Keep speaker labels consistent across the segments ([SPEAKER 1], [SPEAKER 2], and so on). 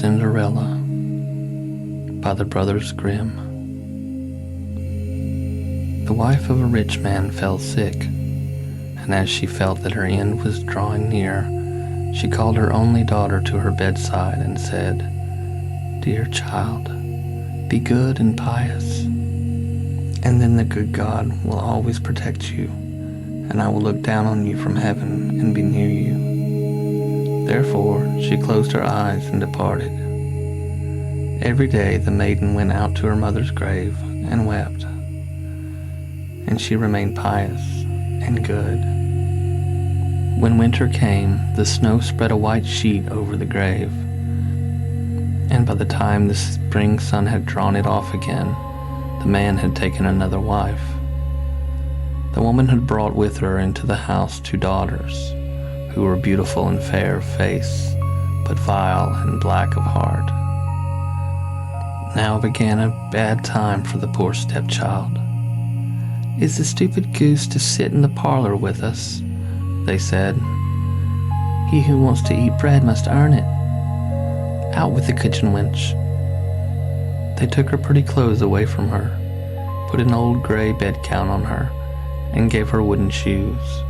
[SPEAKER 1] Cinderella by the Brothers Grimm. The wife of a rich man fell sick, and as she felt that her end was drawing near, she called her only daughter to her bedside and said, "Dear child, be good and pious, and then the good God will always protect you, and I will look down on you from heaven and be near you." Therefore she closed her eyes and departed. Every day the maiden went out to her mother's grave and wept, and she remained pious and good. When winter came, the snow spread a white sheet over the grave, and by the time the spring sun had drawn it off again, the man had taken another wife. The woman had brought with her into the house 2 daughters, who were beautiful and fair of face, but vile and black of heart. Now began a bad time for the poor stepchild. "Is the stupid goose to sit in the parlor with us?" they said. "He who wants to eat bread must earn it. Out with the kitchen wench." They took her pretty clothes away from her, put an old gray bedgown on her, and gave her wooden shoes.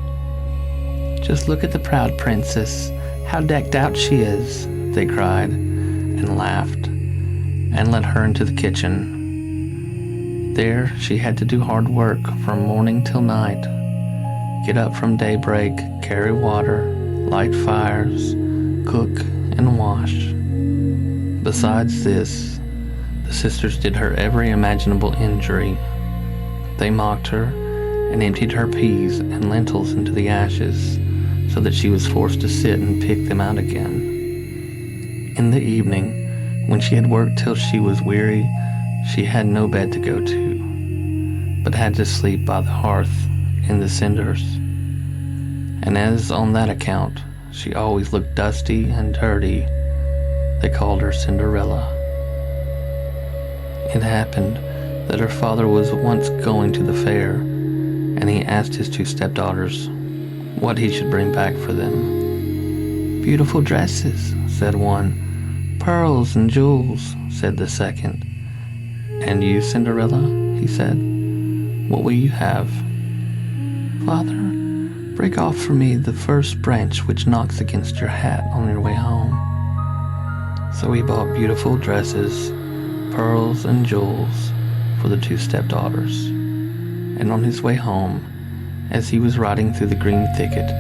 [SPEAKER 1] "Just look at the proud princess, how decked out she is," they cried, and laughed, and led her into the kitchen. There she had to do hard work from morning till night, get up from daybreak, carry water, light fires, cook, and wash. Besides this, the sisters did her every imaginable injury. They mocked her and emptied her peas and lentils into the ashes, so that she was forced to sit and pick them out again. In the evening, when she had worked till she was weary, she had no bed to go to, but had to sleep by the hearth in the cinders. And as on that account she always looked dusty and dirty, they called her Cinderella. It happened that her father was once going to the fair, and he asked his 2 stepdaughters what he should bring back for them. "Beautiful dresses," said one. "Pearls and jewels," said the second. "And you, Cinderella," he said, "what will you have?" "Father, break off for me the first branch which knocks against your hat on your way home." So he bought beautiful dresses, pearls, and jewels for the 2 stepdaughters, and on his way home, as he was riding through the green thicket,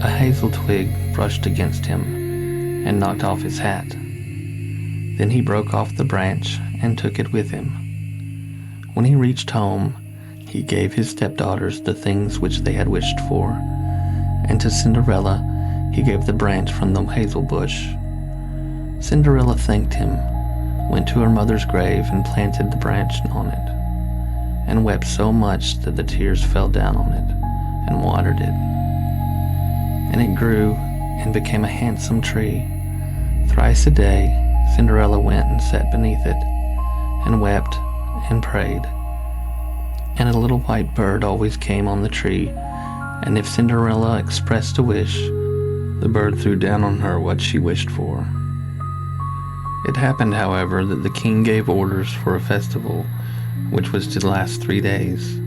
[SPEAKER 1] a hazel twig brushed against him and knocked off his hat. Then he broke off the branch and took it with him. When he reached home, he gave his stepdaughters the things which they had wished for, and to Cinderella he gave the branch from the hazel bush. Cinderella thanked him, went to her mother's grave and planted the branch on it, and wept so much that the tears fell down on it and watered it. And it grew and became a handsome tree. Thrice a day Cinderella went and sat beneath it, and wept and prayed. And a little white bird always came on the tree, and if Cinderella expressed a wish, the bird threw down on her what she wished for. It happened, however, that the king gave orders for a festival which was to last 3 days,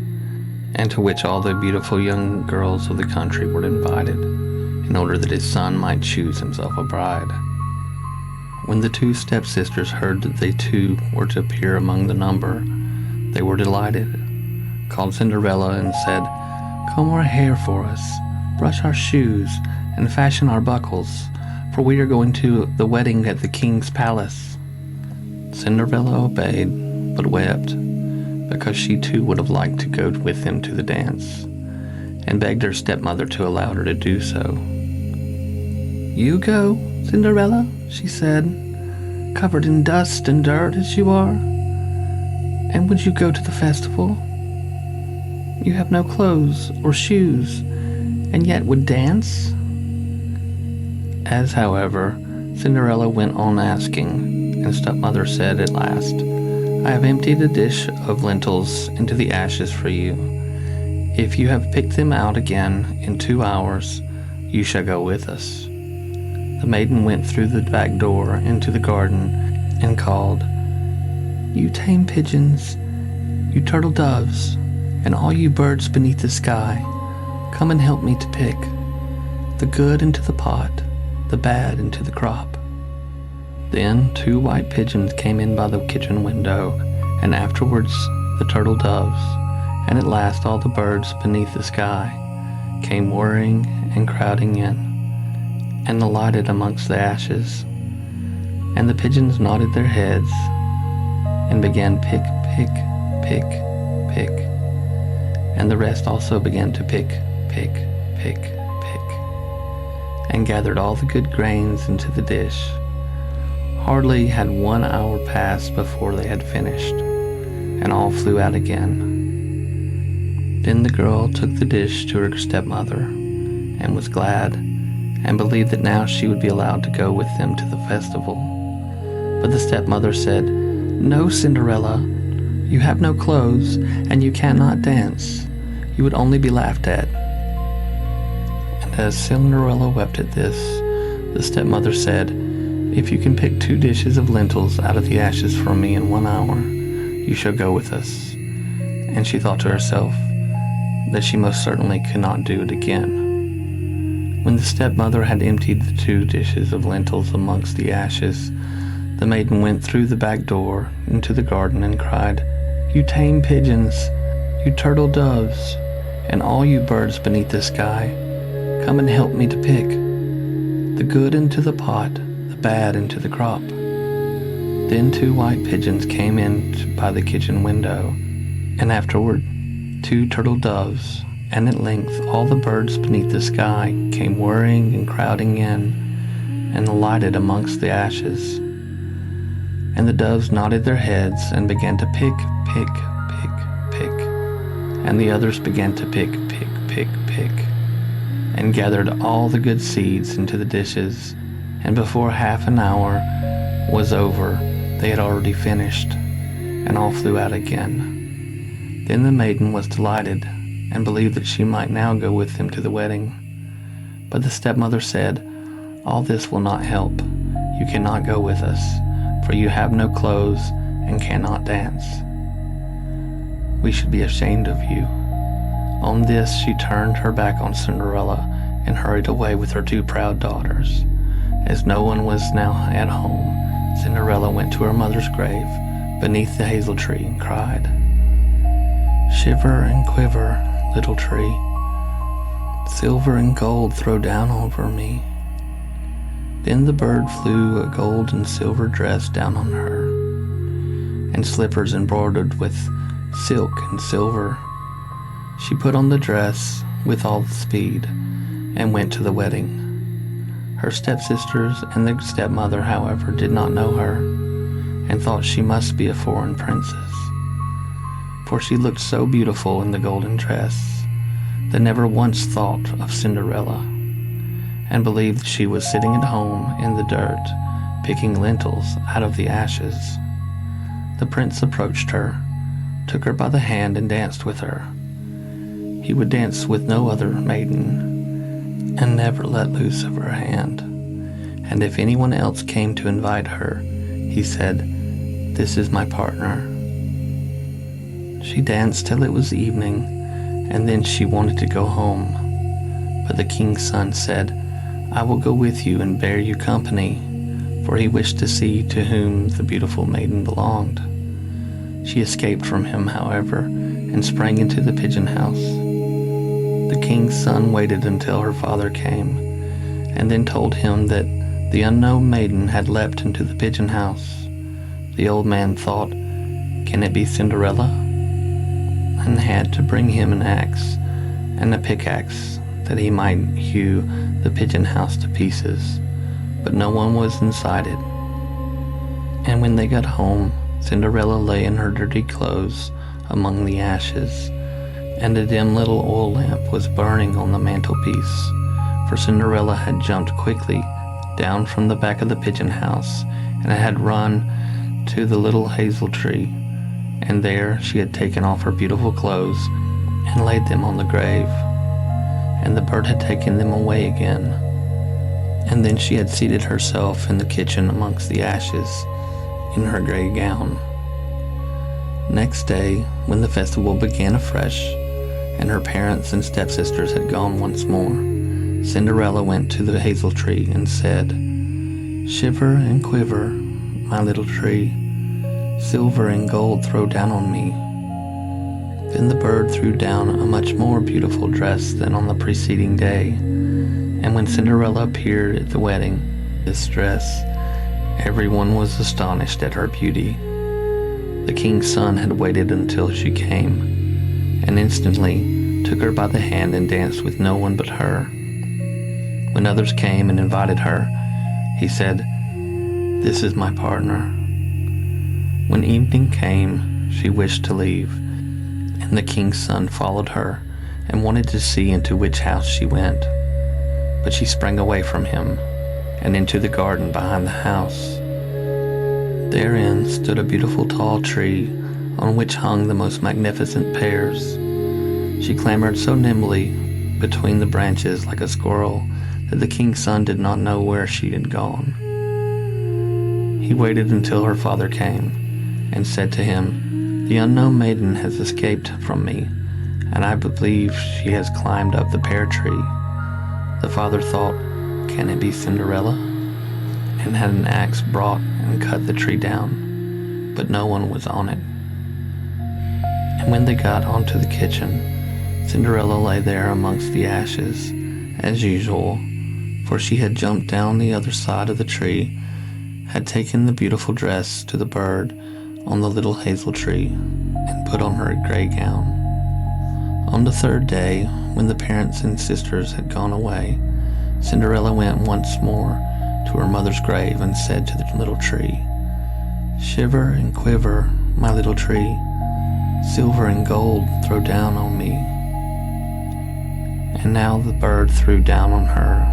[SPEAKER 1] and to which all the beautiful young girls of the country were invited, in order that his son might choose himself a bride. When the 2 stepsisters heard that they too were to appear among the number, they were delighted, called Cinderella and said, "Comb our hair for us, brush our shoes, and fashion our buckles, for we are going to the wedding at the king's palace." Cinderella obeyed, but wept, because she too would have liked to go with them to the dance, and begged her stepmother to allow her to do so. "You go, Cinderella," she said, "covered in dust and dirt as you are? And would you go to the festival? You have no clothes or shoes, and yet would dance?" As, however, Cinderella went on asking, and stepmother said at last, "I have emptied a dish of lentils into the ashes for you. If you have picked them out again in 2 hours, you shall go with us." the maiden went through the back door into the garden and called, "You tame pigeons, you turtle doves, and all you birds beneath the sky, come and help me to pick the good into the pot, the bad into the crop." Then 2 white pigeons came in by the kitchen window, and afterwards the turtle doves, and at last all the birds beneath the sky came whirring and crowding in, and alighted amongst the ashes. And the pigeons nodded their heads and began pick, pick, pick, pick, and the rest also began to pick, pick, pick, pick, and gathered all the good grains into the dish. Hardly had 1 hour passed before they had finished, and all flew out again. Then the girl took the dish to her stepmother, and was glad, and believed that now she would be allowed to go with them to the festival. But the stepmother said, "No, Cinderella, you have no clothes, and you cannot dance. You would only be laughed at." And as Cinderella wept at this, the stepmother said, "If you can pick 2 dishes of lentils out of the ashes for me in 1 hour, you shall go with us." And she thought to herself that she most certainly could not do it again. When the stepmother had emptied the 2 dishes of lentils amongst the ashes, the maiden went through the back door into the garden and cried, "You tame pigeons, you turtle doves, and all you birds beneath the sky, come and help me to pick the good into the pot, the bad into the crop." Then 2 white pigeons came in by the kitchen window, and afterward 2 turtle doves, and at length all the birds beneath the sky came whirring and crowding in, and alighted amongst the ashes. And the doves nodded their heads and began to pick, pick, pick, pick, and the others began to pick, pick, pick, pick, and gathered all the good seeds into the dishes, and before half an hour was over, they had already finished, and all flew out again. Then the maiden was delighted, and believed that she might now go with them to the wedding. But the stepmother said, "All this will not help. You cannot go with us, for you have no clothes and cannot dance. We should be ashamed of you." On this she turned her back on Cinderella and hurried away with her 2 proud daughters. As no one was now at home, Cinderella went to her mother's grave beneath the hazel tree and cried, "Shiver and quiver, little tree, silver and gold throw down over me." Then the bird flew a gold and silver dress down on her, and slippers embroidered with silk and silver. She put on the dress with all speed and went to the wedding. Her stepsisters and the stepmother, however, did not know her, and thought she must be a foreign princess, for she looked so beautiful in the golden dress. They never once thought of Cinderella, and believed she was sitting at home in the dirt, picking lentils out of the ashes. The prince approached her, took her by the hand, and danced with her. He would dance with no other maiden, and never let loose of her hand. And if anyone else came to invite her, he said, "This is my partner." She danced till it was evening, and then she wanted to go home. But the king's son said, "I will go with you and bear you company," for he wished to see to whom the beautiful maiden belonged. She escaped from him, however, and sprang into the pigeon house. The king's son waited until her father came, and then told him that the unknown maiden had leapt into the pigeon house. The old man thought, "Can it be Cinderella?" and had to bring him an axe and a pickaxe that he might hew the pigeon house to pieces, but no one was inside it. And when they got home, Cinderella lay in her dirty clothes among the ashes, and a dim little oil lamp was burning on the mantelpiece, for Cinderella had jumped quickly down from the back of the pigeon house and had run to the little hazel tree, and there she had taken off her beautiful clothes and laid them on the grave, and the bird had taken them away again. And then she had seated herself in the kitchen amongst the ashes in her gray gown. Next day, when the festival began afresh, and her parents and stepsisters had gone once more, Cinderella went to the hazel tree and said, "Shiver and quiver, my little tree, silver and gold throw down on me." Then the bird threw down a much more beautiful dress than on the preceding day, and when Cinderella appeared at the wedding, this dress, everyone was astonished at her beauty. The king's son had waited until she came, and instantly took her by the hand and danced with no one but her. When others came and invited her, he said, "This is my partner." When evening came, she wished to leave, and the king's son followed her and wanted to see into which house she went. But she sprang away from him and into the garden behind the house. Therein stood a beautiful tall tree on which hung the most magnificent pears. She clambered so nimbly between the branches like a squirrel that the king's son did not know where she had gone. He waited until her father came and said to him, "The unknown maiden has escaped from me, and I believe she has climbed up the pear tree." The father thought, "Can it be Cinderella?" and had an axe brought and cut the tree down, but no one was on it. And when they got onto the kitchen, Cinderella lay there amongst the ashes, as usual, for she had jumped down the other side of the tree, had taken the beautiful dress to the bird on the little hazel tree, and put on her gray gown. On the third day, when the parents and sisters had gone away, Cinderella went once more to her mother's grave and said to the little tree, "Shiver and quiver, my little tree, silver and gold throw down on me." And now the bird threw down on her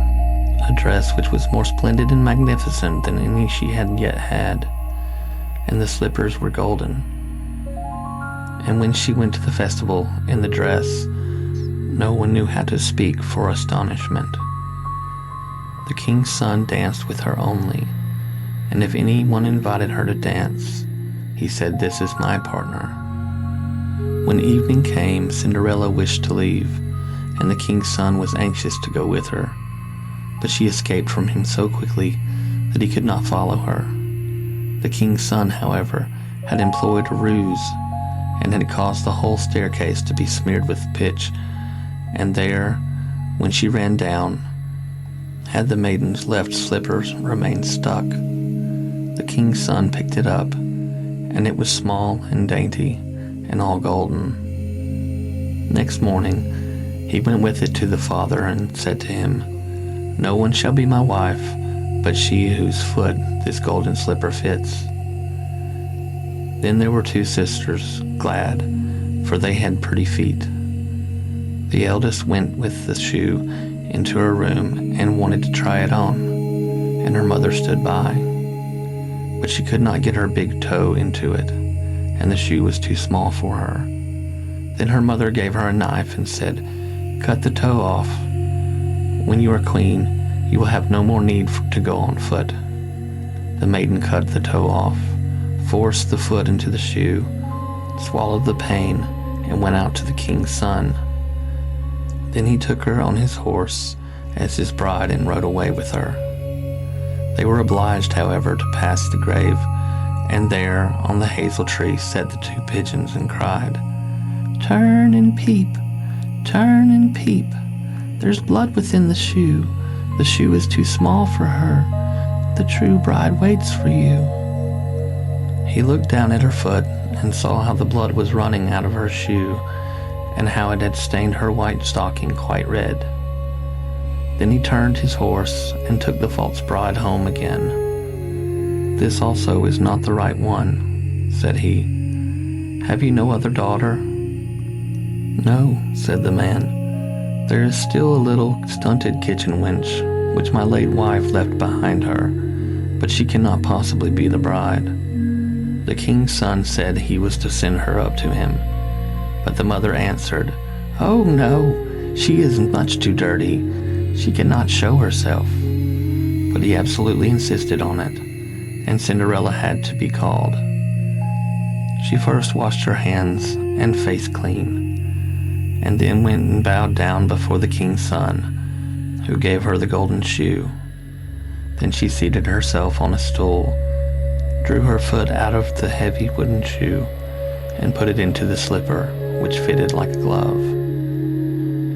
[SPEAKER 1] a dress which was more splendid and magnificent than any she had yet had, and the slippers were golden. And when she went to the festival in the dress, no one knew how to speak for astonishment. The king's son danced with her only, and if anyone invited her to dance, he said, "This is my partner." When evening came, Cinderella wished to leave, and the king's son was anxious to go with her, but she escaped from him so quickly that he could not follow her. The king's son, however, had employed a ruse, and had caused the whole staircase to be smeared with pitch, and there, when she ran down, had the maiden's left slippers remained stuck. The king's son picked it up, and it was small and dainty, and all golden. Next morning, he went with it to the father and said to him, "No one shall be my wife, but she whose foot this golden slipper fits." Then there were two sisters, glad, for they had pretty feet. The eldest went with the shoe into her room and wanted to try it on, and her mother stood by. But she could not get her big toe into it, and the shoe was too small for her. Then her mother gave her a knife and said, "Cut the toe off. When you are queen, you will have no more need to go on foot." The maiden cut the toe off, forced the foot into the shoe, swallowed the pain, and went out to the king's son. Then he took her on his horse as his bride and rode away with her. They were obliged, however, to pass the grave, and there on the hazel tree sat the two pigeons and cried, "Turn and peep, turn and peep. There's blood within the shoe. The shoe is too small for her. The true bride waits for you." He looked down at her foot and saw how the blood was running out of her shoe, and how it had stained her white stocking quite red. Then he turned his horse and took the false bride home again. "This also is not the right one," said he. "Have you no other daughter?" "No," said the man. "There is still a little stunted kitchen wench, which my late wife left behind her, but she cannot possibly be the bride." The king's son said he was to send her up to him, but the mother answered, "Oh no, she is much too dirty. She cannot show herself." but he absolutely insisted on it, and Cinderella had to be called. She first washed her hands and face clean, and then went and bowed down before the king's son, who gave her the golden shoe. Then she seated herself on a stool, drew her foot out of the heavy wooden shoe, and put it into the slipper, which fitted like a glove.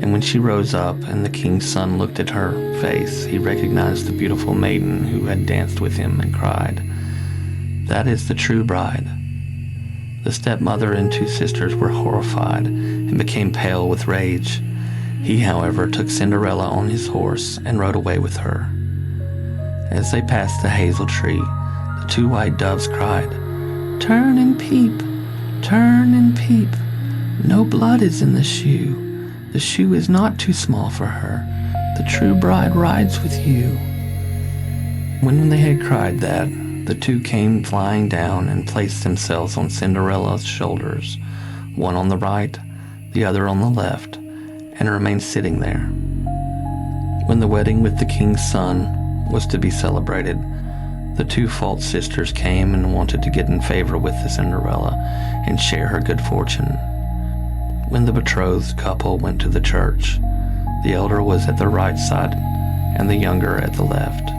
[SPEAKER 1] And when she rose up and the king's son looked at her face, he recognized the beautiful maiden who had danced with him and cried, "That is the true bride." The stepmother and two sisters were horrified and became pale with rage. He, however, took Cinderella on his horse and rode away with her. As they passed the hazel tree, the two white doves cried, "Turn and peep, turn and peep. No blood is in the shoe. The shoe is not too small for her. The true bride rides with you." When they had cried that, the two came flying down and placed themselves on Cinderella's shoulders, one on the right, the other on the left, and remained sitting there. When the wedding with the king's son was to be celebrated, the two false sisters came and wanted to get in favor with the Cinderella and share her good fortune. When the betrothed couple went to the church, the elder was at the right side and the younger at the left,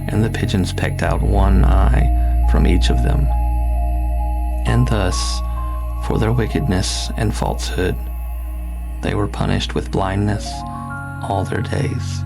[SPEAKER 1] and the pigeons pecked out one eye from each of them. And thus, for their wickedness and falsehood, they were punished with blindness all their days.